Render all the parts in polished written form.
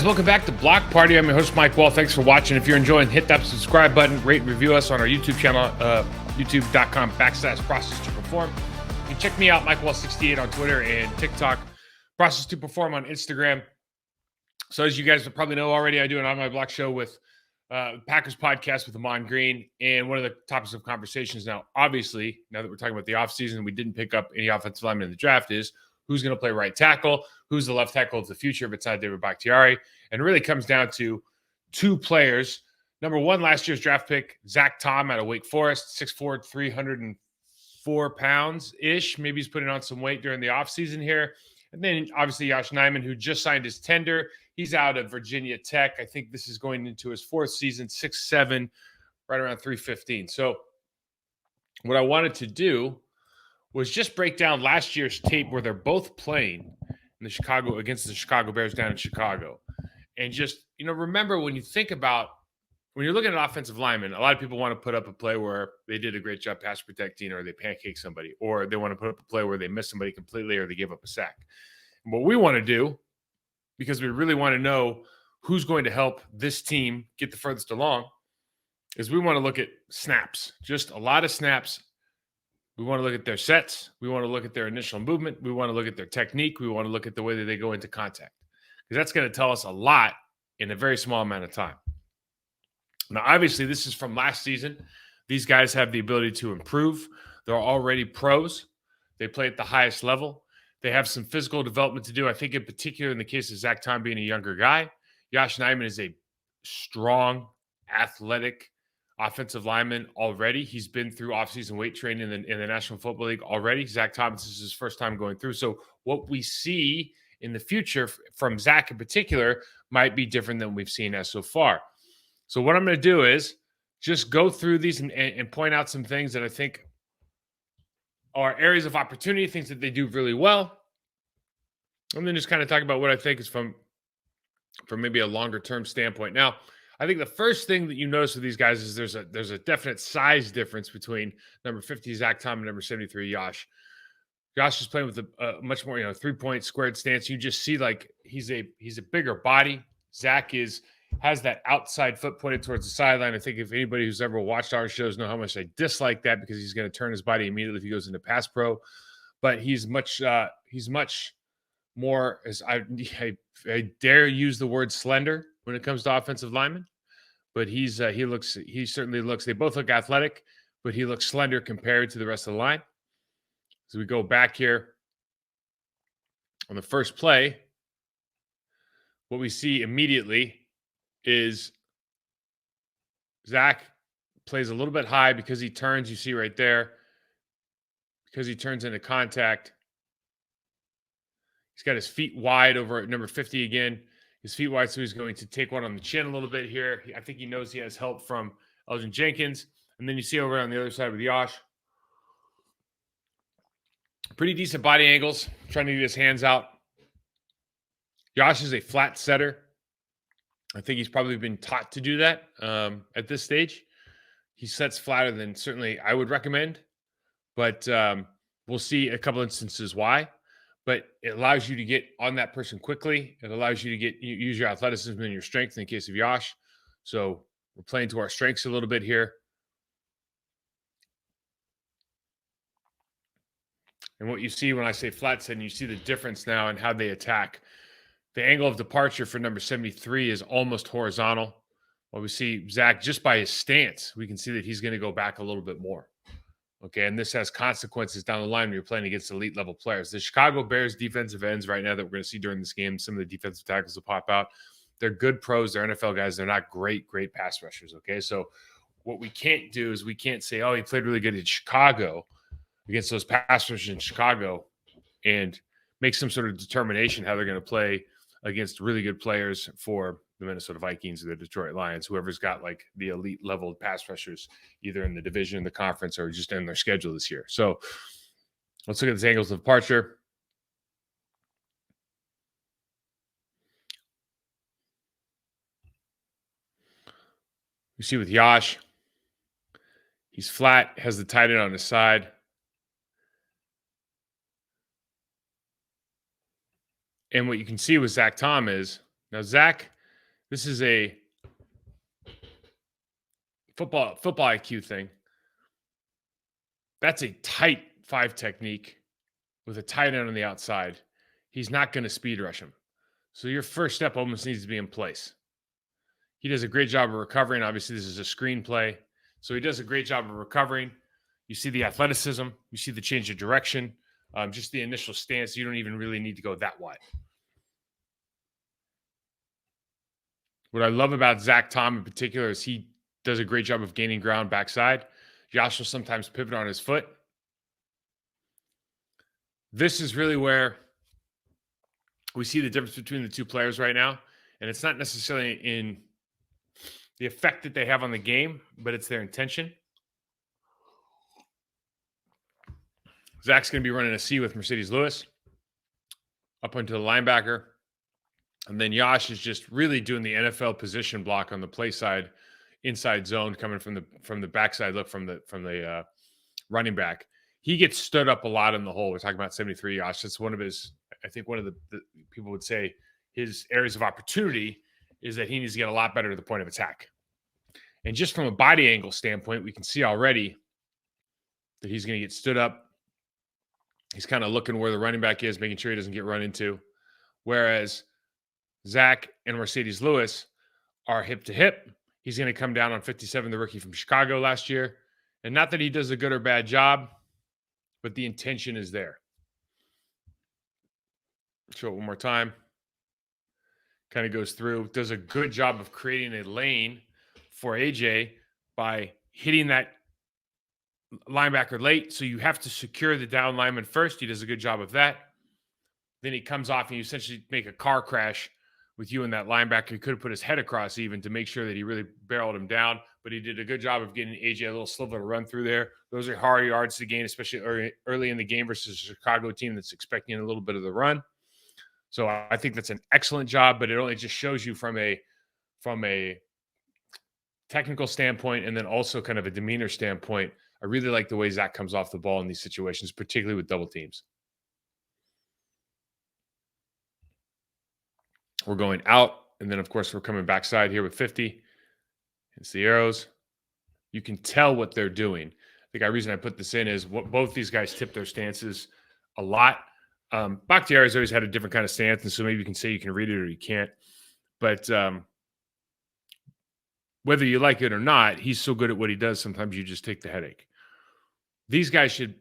welcome back to Block Party. I'm your host, Mike Wall. Thanks for watching. If you're enjoying, hit that subscribe button, rate and review us on our YouTube channel, youtube.com/process to perform. You can check me out, Mike Wall68 on Twitter and TikTok, Process to Perform on Instagram. So as you guys probably know already, I do an On My Block show with Packers podcast with Amon Green. And one of the topics of conversations now, obviously, now that we're talking about the offseason, we didn't pick up any offensive linemen in the draft, is who's going to play right tackle, who's the left tackle of the future if it's not David Bakhtiari. And it really comes down to two players. Number one, last year's draft pick, Zach Tom out of Wake Forest, 6'4", 304 pounds-ish. Maybe he's putting on some weight during the offseason here. And then, obviously, Yosh Nijman, who just signed his tender. He's out of Virginia Tech. I think this is going into his fourth season, 6'7", right around 315. So what I wanted to do was just break down last year's tape where they're both playing in the against the Chicago Bears down in Chicago. And just, remember when you're looking at offensive linemen, a lot of people want to put up a play where they did a great job pass protecting or they pancake somebody, or they want to put up a play where they miss somebody completely or they give up a sack. And what we want to do, because we really want to know who's going to help this team get the furthest along, is we want to look at snaps, just a lot of snaps. We want to look at their sets. We want to look at their initial movement. We want to look at their technique. We want to look at the way that they go into contact, because that's going to tell us a lot in a very small amount of time. Now, obviously, this is from last season. These guys have the ability to improve. They're already pros. They play at the highest level. They have some physical development to do. I think in particular in the case of Zach Tom being a younger guy, Yosh Nijman is a strong, athletic offensive lineman already. He's been through offseason weight training in the National Football League already. Zach Thomas is his first time going through. So what we see in the future from Zach in particular might be different than we've seen as so far. So what I'm going to do is just go through these and point out some things that I think are areas of opportunity, things that they do really well. And then just kind of talk about what I think is from maybe a longer term standpoint. Now, I think the first thing that you notice with these guys is there's a definite size difference between number 50 Zach Tom and number 73 Yosh. Yosh is playing with a much more 3-point squared stance. You just see like he's a bigger body. Zach has that outside foot pointed towards the sideline. I think if anybody who's ever watched our shows know how much I dislike that, because he's going to turn his body immediately if he goes into pass pro. But he's much more, as I dare use the word, slender when it comes to offensive linemen. But he certainly looks, they both look athletic, but he looks slender compared to the rest of the line. So we go back here on the first play. What we see immediately is Zach plays a little bit high because he turns, you see right there, because he turns into contact. He's got his feet wide over at number 50 again. His feet wide, so he's going to take one on the chin a little bit here. I think he knows he has help from Elgin Jenkins. And then you see over on the other side with Yosh, pretty decent body angles, trying to get his hands out. Yosh is a flat setter. I think he's probably been taught to do that at this stage. He sets flatter than certainly I would recommend, but we'll see a couple instances why. But it allows you to get on that person quickly. It allows you to use your athleticism and your strength in the case of Yosh. So we're playing to our strengths a little bit here. And what you see when I say flat set, you see the difference now in how they attack. The angle of departure for number 73 is almost horizontal. Well, we see Zach, just by his stance, we can see that he's going to go back a little bit more. Okay, and this has consequences down the line when you're playing against elite level players. The Chicago Bears defensive ends right now that we're going to see during this game, some of the defensive tackles will pop out. They're good pros. They're NFL guys. They're not great pass rushers, okay? So what we can't do is we can't say, oh, he played really good in Chicago against those pass rushers in Chicago and make some sort of determination how they're going to play against really good players for the Minnesota Vikings or the Detroit Lions, whoever's got like the elite level pass rushers, either in the division, the conference, or just in their schedule this year. So let's look at these angles of departure. You see with Yosh, he's flat, has the tight end on his side. And what you can see with Zach Tom is, now Zach This is a football IQ thing. That's a tight 5 technique with a tight end on the outside. He's not going to speed rush him. So your first step almost needs to be in place. He does a great job of recovering. Obviously, this is a screen play. So he does a great job of recovering. You see the athleticism. You see the change of direction. Just the initial stance. You don't even really need to go that wide. What I love about Zach Tom in particular is he does a great job of gaining ground backside. Josh will sometimes pivot on his foot. This is really where we see the difference between the two players right now. And it's not necessarily in the effect that they have on the game, but it's their intention. Zach's going to be running a C with Mercedes Lewis up onto the linebacker. And then Yosh is just really doing the NFL position block on the play side, inside zone, coming from the backside look from the running back. He gets stood up a lot in the hole. We're talking about 73 Yosh. That's one of his, I think one of the people would say his areas of opportunity is that he needs to get a lot better at the point of attack. And just from a body angle standpoint, we can see already that he's going to get stood up. He's kind of looking where the running back is, making sure he doesn't get run into. Whereas Zach and Mercedes Lewis are hip to hip. He's going to come down on 57, the rookie from Chicago last year. And not that he does a good or bad job, but the intention is there. Show it one more time. Kind of goes through, does a good job of creating a lane for AJ by hitting that linebacker late. So you have to secure the down lineman first. He does a good job of that. Then he comes off and you essentially make a car crash with you and that linebacker. He could have put his head across even to make sure that he really barreled him down, but he did a good job of getting AJ a little sliver to run through there. Those are hard yards to gain, especially early in the game versus a Chicago team that's expecting a little bit of the run. So I think that's an excellent job, but it only just shows you from a technical standpoint and then also kind of a demeanor standpoint. I really like the way Zach comes off the ball in these situations, particularly with double teams. We're going out, and then, of course, we're coming backside here with 50. It's the arrows. You can tell what they're doing. The reason I put this in is what both these guys tip their stances a lot. Bakhtiari's always had a different kind of stance, and so maybe you can say you can read it or you can't. But whether you like it or not, he's so good at what he does, sometimes you just take the headache. These guys should,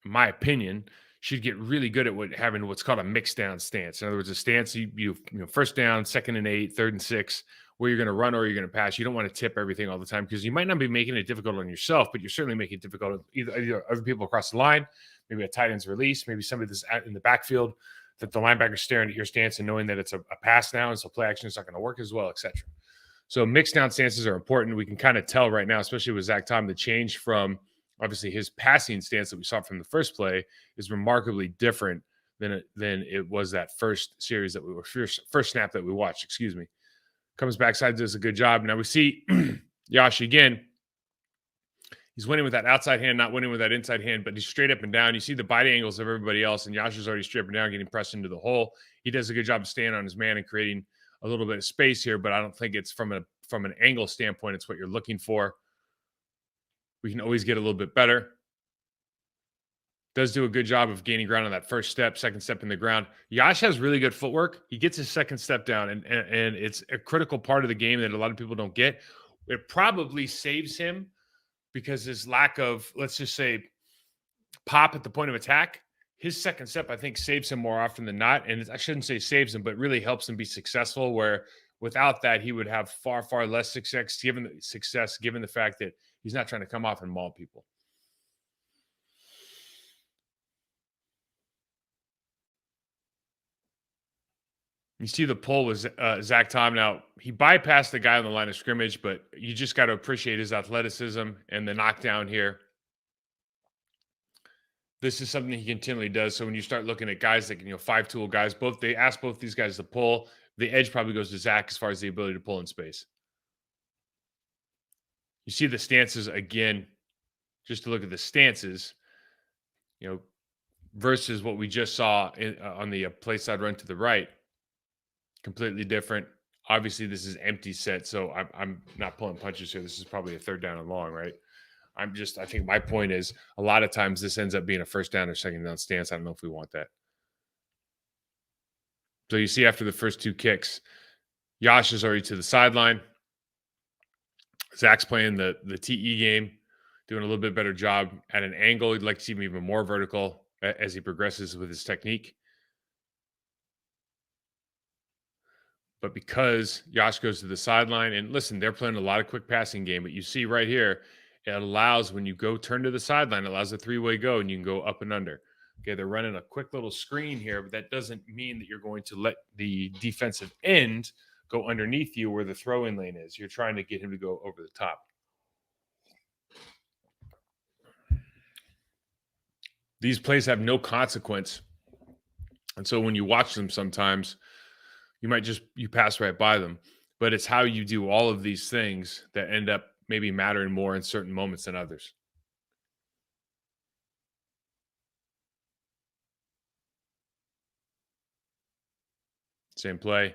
in my opinion, should get really good at having what's called a mixed down stance. In other words, a stance you first down, 2nd and 8, 3rd and 6, where you're going to run or you're going to pass. You don't want to tip everything all the time because you might not be making it difficult on yourself, but you're certainly making it difficult on either other people across the line, maybe a tight end's release, maybe somebody that's out in the backfield that the linebacker's staring at your stance and knowing that it's a pass now, and so play action is not going to work as well, etc. So mixed down stances are important. We can kind of tell right now, especially with Zach Tom, the change from obviously his passing stance that we saw from the first play is remarkably different than it was that first series that we were first snap that we watched. Excuse me. Comes backside, does a good job. Now we see Yosh again. He's winning with that outside hand, not winning with that inside hand, but he's straight up and down. You see the body angles of everybody else, and Yosh is already straight up and down, getting pressed into the hole. He does a good job of staying on his man and creating a little bit of space here, but I don't think it's from an angle standpoint, it's what you're looking for. We can always get a little bit better. Does do a good job of gaining ground on that first step, second step in the ground. Yosh has really good footwork. He gets his second step down, and it's a critical part of the game that a lot of people don't get. It probably saves him because his lack of, let's just say, pop at the point of attack. His second step, I think, saves him more often than not. And I shouldn't say saves him, but really helps him be successful, where without that, he would have far, far less success, given the fact that he's not trying to come off and maul people. You see the pull with Zach Tom. Now, he bypassed the guy on the line of scrimmage, but you just got to appreciate his athleticism and the knockdown here. This is something he continually does. So when you start looking at guys that can, 5-tool guys, they ask both these guys to pull. The edge probably goes to Zach as far as the ability to pull in space. You see the stances again, just to look at the stances, versus what we just saw on the play side run to the right. Completely different. Obviously, this is empty set, so I'm not pulling punches here. This is probably a third down and long, right? I think my point is a lot of times this ends up being a first down or second down stance. I don't know if we want that. So you see after the first two kicks, Yash is already to the sideline. Zach's playing the TE game, doing a little bit better job at an angle. He'd like to see him even more vertical as he progresses with his technique. But because Yash goes to the sideline, and listen, they're playing a lot of quick passing game, but you see right here, it allows when you go turn to the sideline, it allows a three-way go, and you can go up and under. Okay, they're running a quick little screen here, but that doesn't mean that you're going to let the defensive end go underneath you where the throwing lane is. You're trying to get him to go over the top. These plays have no consequence. And so when you watch them sometimes, you pass right by them. But it's how you do all of these things that end up maybe mattering more in certain moments than others. Same play.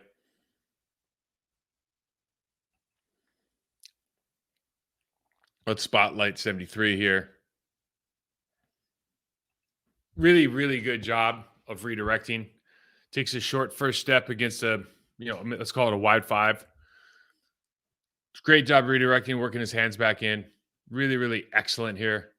Let's spotlight 73 here. Really, really good job of redirecting. Takes a short first step against let's call it a wide five. Great job redirecting, working his hands back in. Really, really excellent here.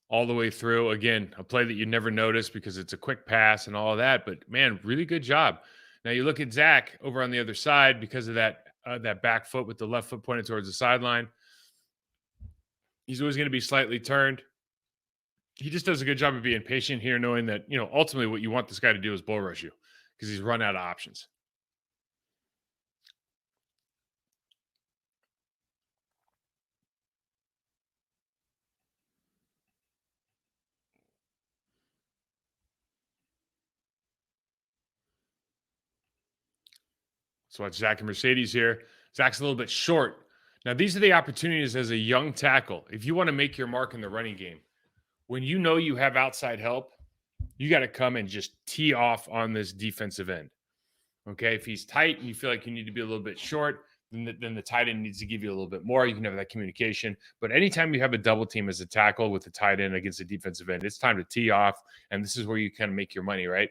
All the way through. Again, a play that you never notice because it's a quick pass and all of that. But man, really good job. Now you look at Zach over on the other side because of that back foot with the left foot pointed towards the sideline. He's always going to be slightly turned. He just does a good job of being patient here, knowing that, ultimately what you want this guy to do is bull rush you because he's run out of options. So watch Zach and Mercedes here. Zach's a little bit short. Now, these are the opportunities as a young tackle. If you want to make your mark in the running game, when you know you have outside help, you got to come and just tee off on this defensive end. Okay, if he's tight and you feel like you need to be a little bit short, then the tight end needs to give you a little bit more. You can have that communication. But anytime you have a double team as a tackle with the tight end against a defensive end, it's time to tee off. And this is where you kind of make your money, right?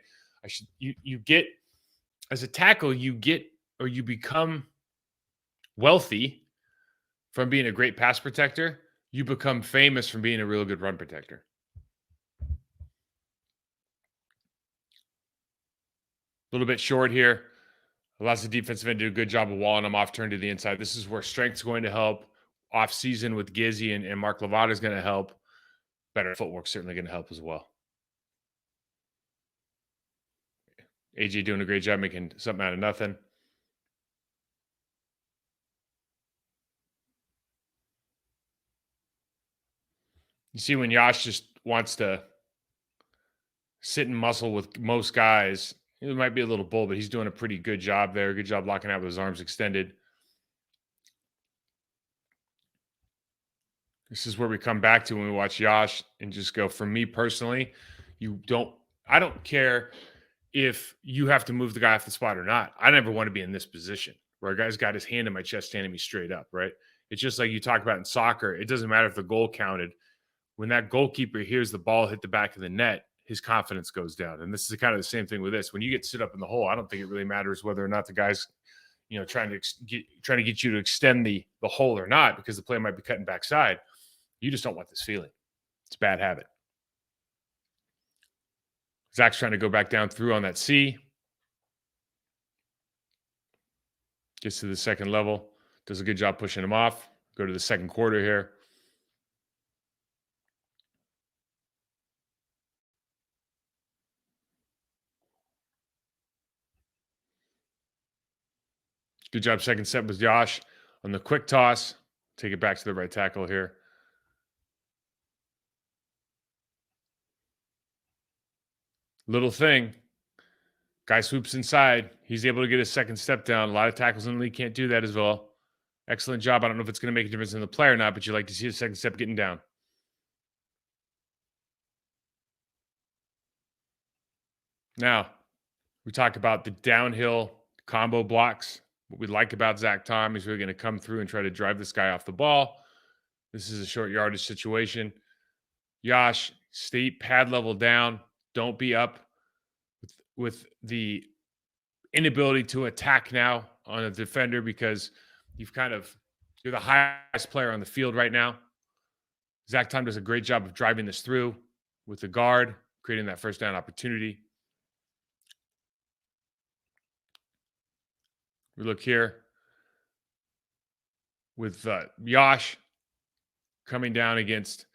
You get, as a tackle, you become wealthy from being a great pass protector. You become famous from being a real good run protector. A little bit short here. Allows the defensive end to do a good job of walling them off, turn to the inside. This is where strength's going to help. Off season with Gizzy and Mark Lovato is going to help. Better footwork certainly going to help as well. AJ doing a great job making something out of nothing. You see when Yash just wants to sit and muscle with most guys, it might be a little bull, but he's doing a pretty good job there. Good job locking out with his arms extended. This is where we come back to when we watch Yash and just go, for me personally, I don't care if you have to move the guy off the spot or not. I never want to be in this position where a guy's got his hand in my chest standing me straight up, right? It's just like you talk about in soccer. It doesn't matter if the goal counted. When that goalkeeper hears the ball hit the back of the net, his confidence goes down. And this is kind of the same thing with this. When you get sit up in the hole, I don't think it really matters whether or not the guy's, trying to get you to extend the hole or not, because the play might be cutting backside. You just don't want this feeling. It's a bad habit. Zach's trying to go back down through on that C. Gets to the second level. Does a good job pushing him off. Go to the second quarter here. Good job second set with Josh on the quick toss. Take it back to the right tackle here. Little thing. Guy swoops inside. He's able to get his second step down. A lot of tackles in the league can't do that as well. Excellent job. I don't know if it's going to make a difference in the play or not, but you like to see the second step getting down. Now, we talk about the downhill combo blocks. What we like about Zach Tom is we're going to come through and try to drive this guy off the ball. This is a short yardage situation. Yosh, stay pad level down. Don't be up with the inability to attack now on a defender because you're the highest player on the field right now. Zach Tom does a great job of driving this through with the guard, creating that first down opportunity. We look here with Yosh coming down against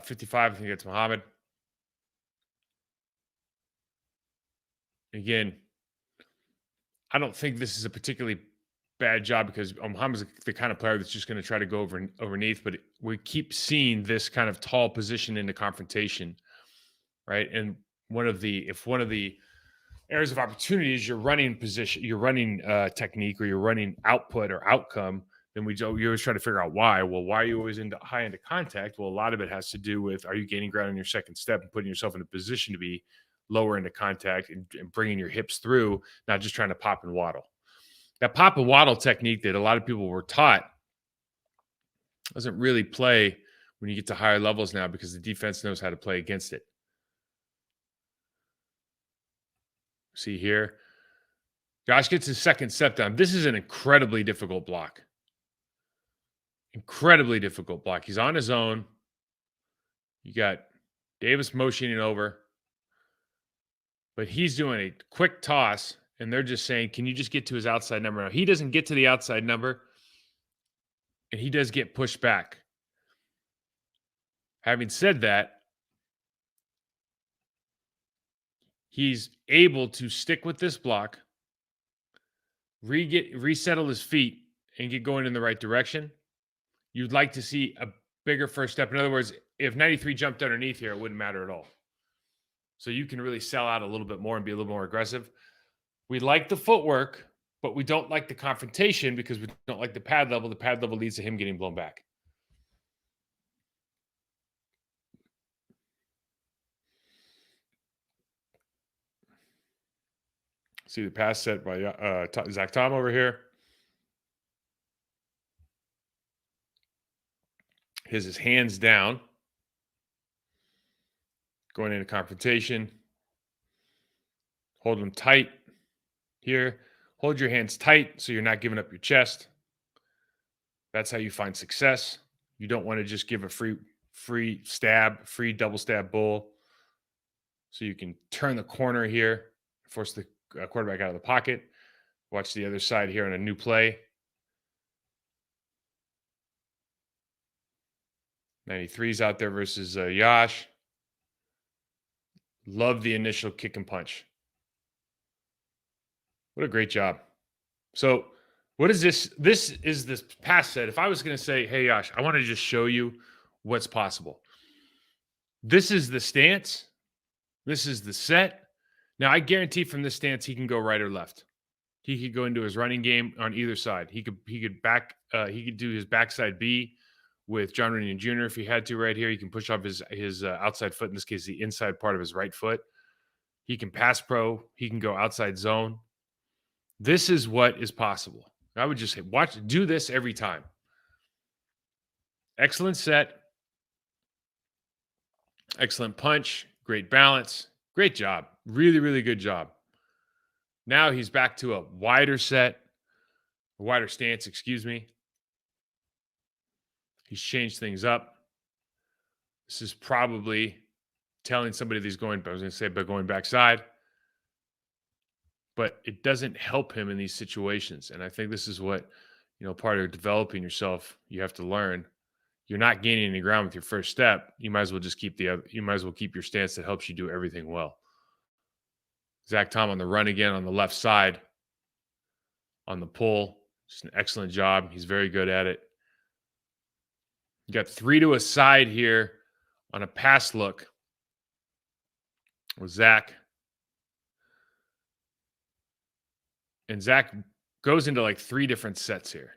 55. I think it's Muhammad. Again, I don't think this is a particularly bad job because Muhammad's the kind of player that's just going to try to go underneath, but we keep seeing this kind of tall position in the confrontation, right? And one of the areas of opportunity is your running position, your running technique, or your running output or outcome. Then you always try to figure out why. Well, why are you always high into contact? Well, a lot of it has to do with, are you gaining ground on your second step and putting yourself in a position to be lower into contact and bringing your hips through, not just trying to pop and waddle. That pop and waddle technique that a lot of people were taught doesn't really play when you get to higher levels now because the defense knows how to play against it. See here, Josh gets his second step down. This is an incredibly difficult block. Incredibly difficult block. He's on his own. You got Davis motioning over, but he's doing a quick toss, and they're just saying, can you just get to his outside number? Now, he doesn't get to the outside number, and he does get pushed back. Having said that, he's able to stick with this block, resettle his feet, and get going in the right direction. You'd like to see a bigger first step. In other words, if 93 jumped underneath here, it wouldn't matter at all. So you can really sell out a little bit more and be a little more aggressive. We like the footwork, but we don't like the confrontation because we don't like the pad level. The pad level leads to him getting blown back. See the pass set by Zach Tom over here. His hands down. Going into confrontation. Hold them tight here. Hold your hands tight so you're not giving up your chest. That's how you find success. You don't want to just give a free stab, free double stab bull. So you can turn the corner here, force the quarterback out of the pocket. Watch the other side here on a new play. 93's out there versus Yosh. Love the initial kick and punch. What a great job. So what is this? This is this pass set. If I was going to say, hey, Yosh, I want to just show you what's possible. This is the stance. This is the set. Now, I guarantee from this stance, he can go right or left. He could go into his running game on either side. He could do his backside B with John Runyon Jr. if he had to right here. He can push off his outside foot, in this case, the inside part of his right foot. He can pass pro. He can go outside zone. This is what is possible. I would just say, do this every time. Excellent set. Excellent punch. Great balance. Great job. Really, really good job. Now he's back to a wider set, a wider stance, excuse me. He's changed things up. This is probably telling somebody that he's going, I was going to say, but going backside. But it doesn't help him in these situations. And I think this is what, part of developing yourself, you have to learn. You're not gaining any ground with your first step. You might as well just keep your stance that helps you do everything well. Zach Tom on the run again on the left side. On the pull. Just an excellent job. He's very good at it. You got 3 to a side here on a pass look with Zach. And Zach goes into like 3 different sets here.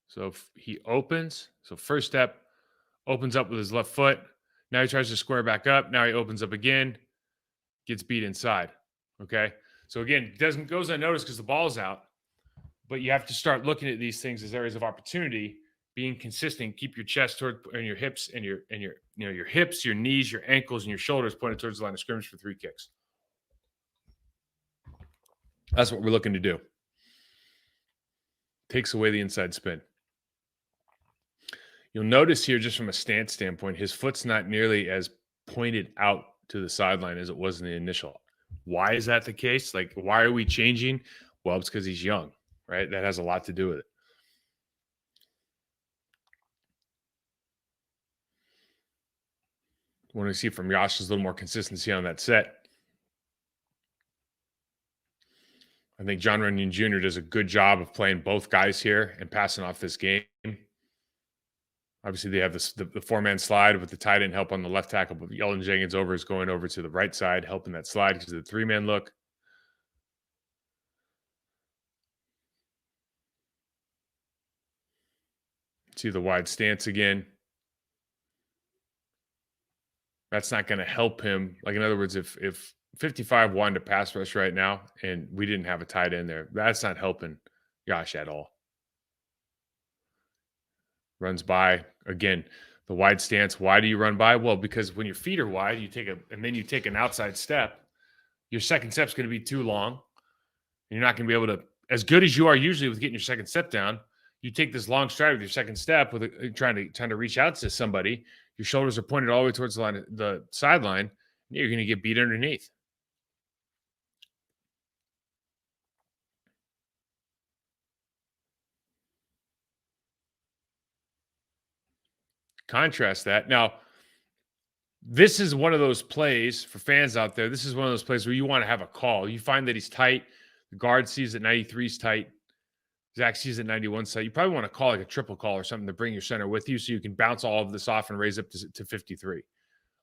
So if he opens. So first step, opens up with his left foot. Now he tries to square back up. Now he opens up again. Gets beat inside. Okay. So again, it goes unnoticed because the ball's out, but you have to start looking at these things as areas of opportunity, being consistent, keep your chest toward and your hips and your hips, your knees, your ankles, and your shoulders pointed towards the line of scrimmage for 3 kicks. That's what we're looking to do. Takes away the inside spin. You'll notice here, just from a stance standpoint, his foot's not nearly as pointed out to the sideline as it was in the initial. Why is that the case? Like, why are we changing? Well, it's because he's young, right? That has a lot to do with it. Want to see from Yosh is a little more consistency on that set. I think Jon Runyan Jr. does a good job of playing both guys here and passing off this game. Obviously, they have the four-man slide with the tight end help on the left tackle, but Yeldon Jenkins is going over to the right side, helping that slide because of the three-man look. See the wide stance again. That's not going to help him. Like, in other words, if 55 wanted to pass rush right now and we didn't have a tight end there, that's not helping Yosh at all. Runs by again. The wide stance. Why do you run by? Well, because when your feet are wide, and then you take an outside step. Your second step's going to be too long. You're not going to be able to, as good as you are usually with getting your second step down. You take this long stride with your second step with trying to reach out to somebody. Your shoulders are pointed all the way towards the sideline. You're going to get beat underneath. Contrast that. Now, this is one of those plays for fans out there. This is one of those plays where you want to have a call. You find that he's tight. The guard sees that 93 is tight. Zach sees that 91 is tight. You probably want to call like a triple call or something to bring your center with you so you can bounce all of this off and raise up to 53.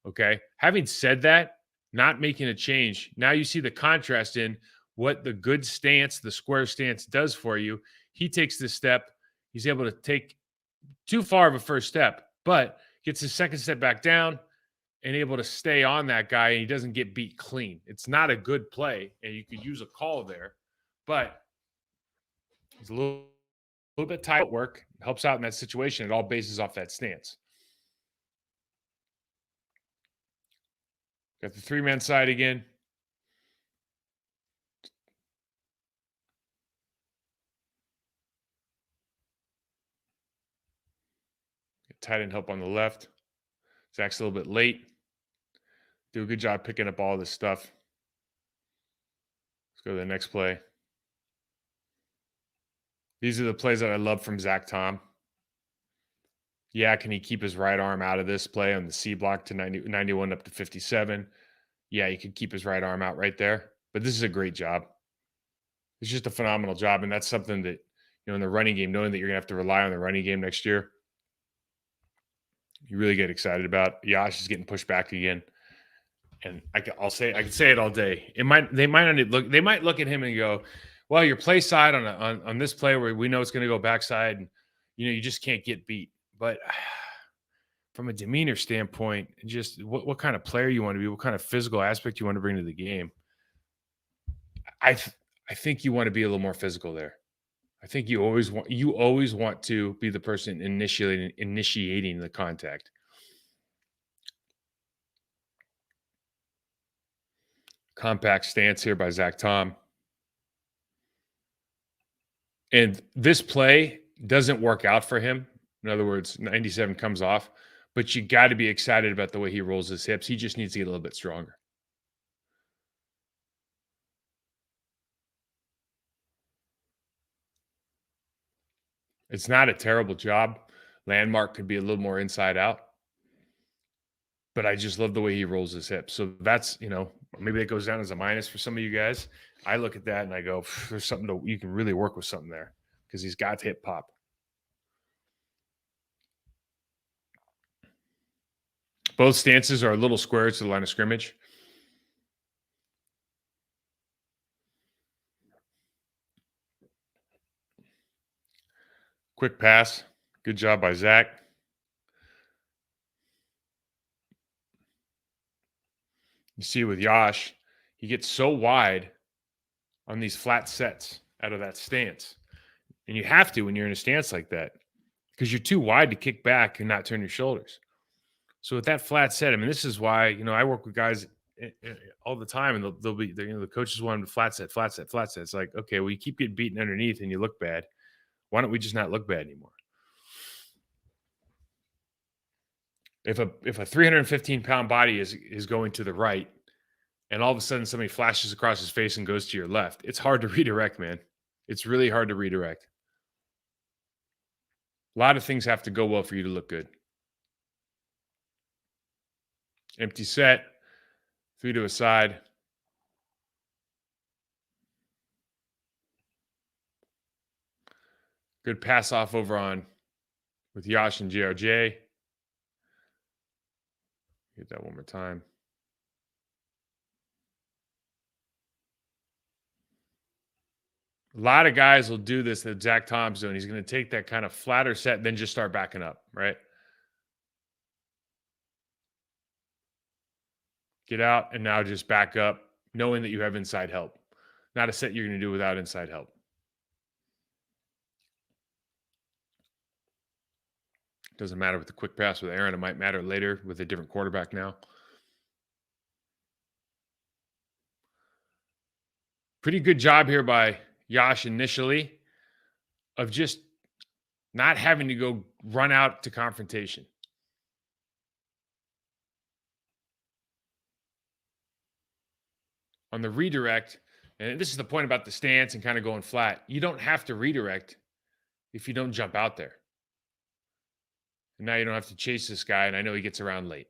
Okay. Having said that, not making a change. Now you see the contrast in what the good stance, the square stance does for you. He takes this step. He's able to take too far of a first step, but gets his second step back down and able to stay on that guy, and he doesn't get beat clean. It's not a good play, and you could use a call there, but it's a little bit tight work. Helps out in that situation. It all bases off that stance. Got the three-man side again. Tight end help on the left. Zach's a little bit late. Do a good job picking up all this stuff. Let's go to the next play. These are the plays that I love from Zach Tom. Yeah, can he keep his right arm out of this play on the C block to 91 up to 57? Yeah, he could keep his right arm out right there. But this is a great job. It's just a phenomenal job. And that's something that, in the running game, knowing that you're going to have to rely on the running game next year, you really get excited about. Yosh is getting pushed back again. And I can say it all day. They might look at him and go, well, your play side on this play where we know it's going to go backside, and you just can't get beat. But from a demeanor standpoint, just what kind of player you want to be, what kind of physical aspect you want to bring to the game. I think you want to be a little more physical there. I think you always want to be the person initiating the contact. Compact stance here by Zach Tom. And this play doesn't work out for him. In other words, 97 comes off, but you got to be excited about the way he rolls his hips. He just needs to get a little bit stronger. It's not a terrible job. Landmark could be a little more inside out, but I just love the way he rolls his hips. So that's, maybe that goes down as a minus for some of you guys. I look at that and I go, there's something you can really work with something there because he's got hip pop. Both stances are a little square to the line of scrimmage. Quick pass. Good job by Zach. You see with Yosh, he gets so wide on these flat sets out of that stance. And you have to when you're in a stance like that because you're too wide to kick back and not turn your shoulders. So with that flat set, I mean, this is why, I work with guys all the time and they'll be, the coaches want them to flat set, flat set, flat set. It's like, okay, well, you keep getting beaten underneath and you look bad. Why don't we just not look bad anymore? If a 315-pound body is going to the right and all of a sudden somebody flashes across his face and goes to your left, it's hard to redirect, man. It's really hard to redirect. A lot of things have to go well for you to look good. Empty set, 3 to a side. Good pass off over on with Yash and JRJ. Get that one more time. A lot of guys will do this that Zach Tom's doing. He's going to take that kind of flatter set and then just start backing up, right? Get out and now just back up, knowing that you have inside help. Not a set you're going to do without inside help. Doesn't matter with the quick pass with Aaron. It might matter later with a different quarterback now. Pretty good job here by Yash initially of just not having to go run out to confrontation. On the redirect, and this is the point about the stance and kind of going flat, you don't have to redirect if you don't jump out there. And now you don't have to chase this guy, and I know he gets around late.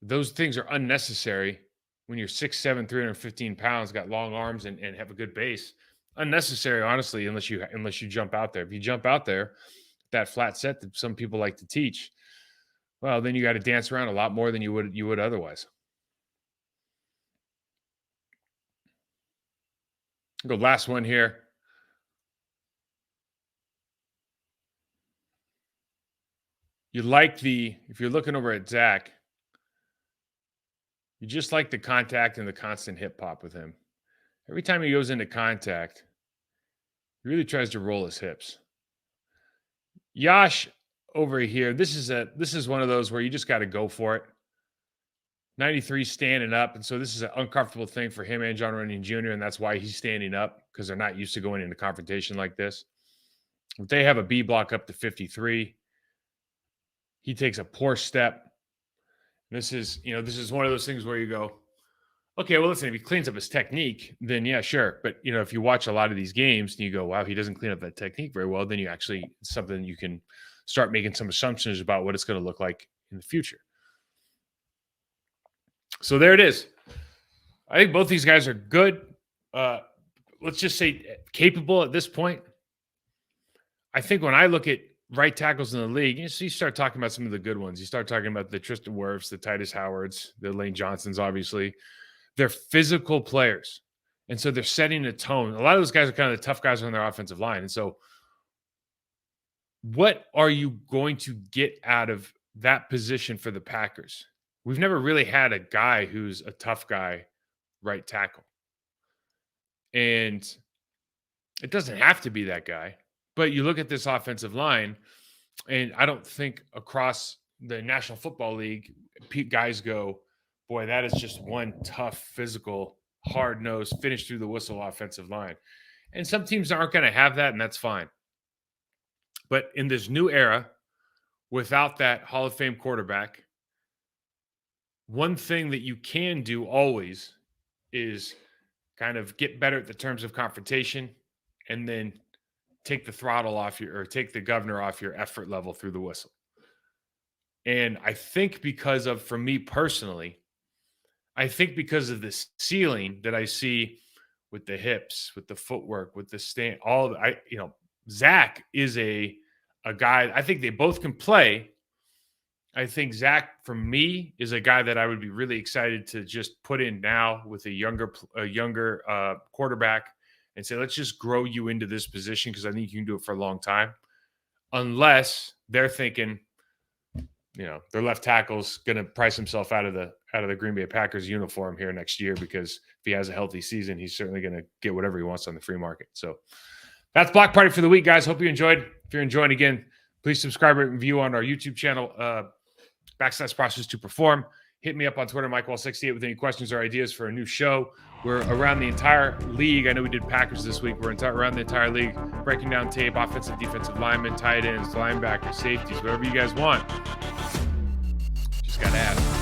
Those things are unnecessary when you're 6'7", 315 pounds, got long arms, and have a good base. Unnecessary, honestly, unless you jump out there. If you jump out there, that flat set that some people like to teach, well, then you got to dance around a lot more than you would otherwise. Go last one here. If you're looking over at Zach, you just like the contact and the constant hip pop with him. Every time he goes into contact, he really tries to roll his hips. Yash over here, this is one of those where you just got to go for it. 93 standing up, and so this is an uncomfortable thing for him and John Runyon Jr., and that's why he's standing up, because they're not used to going into confrontation like this. If they have a B block up to 53, he takes a poor step. This is one of those things where you go, okay, well, listen, if he cleans up his technique, then yeah, sure. But, if you watch a lot of these games and you go, wow, he doesn't clean up that technique very well, then it's something you can start making some assumptions about what it's going to look like in the future. So there it is. I think both these guys are good. Let's just say capable at this point. I think when I look at right tackles in the league, you start talking about some of the good ones. You start talking about the Tristan Wirfs, the Titus Howards, the Lane Johnsons, obviously. They're physical players. And so they're setting a tone. A lot of those guys are kind of the tough guys on their offensive line. And so what are you going to get out of that position for the Packers? We've never really had a guy who's a tough guy right tackle. And it doesn't have to be that guy. But you look at this offensive line, and I don't think across the National Football League, guys go, boy, that is just one tough, physical, hard-nosed, finish through the whistle offensive line. And some teams aren't going to have that, and that's fine. But in this new era, without that Hall of Fame quarterback, one thing that you can do always is kind of get better at the terms of confrontation and then take the throttle off take the governor off your effort level through the whistle. And I think for me personally, I think because of this ceiling that I see with the hips, with the footwork, with the stand, Zach is a guy. I think they both can play. I think Zach, for me, is a guy that I would be really excited to just put in now with a younger quarterback and say, let's just grow you into this position because I think you can do it for a long time. Unless they're thinking, their left tackle's going to price himself out of the Green Bay Packers uniform here next year, because if he has a healthy season, he's certainly going to get whatever he wants on the free market. So that's Block Party for the week, guys. Hope you enjoyed. If you're enjoying, again, please subscribe and review on our YouTube channel, /Process to Perform. Hit me up on Twitter, MikeWall68, with any questions or ideas for a new show. We're around the entire league. I know we did Packers this week. We're around the entire league, breaking down tape, offensive, defensive linemen, tight ends, linebackers, safeties, whatever you guys want. Just got to ask.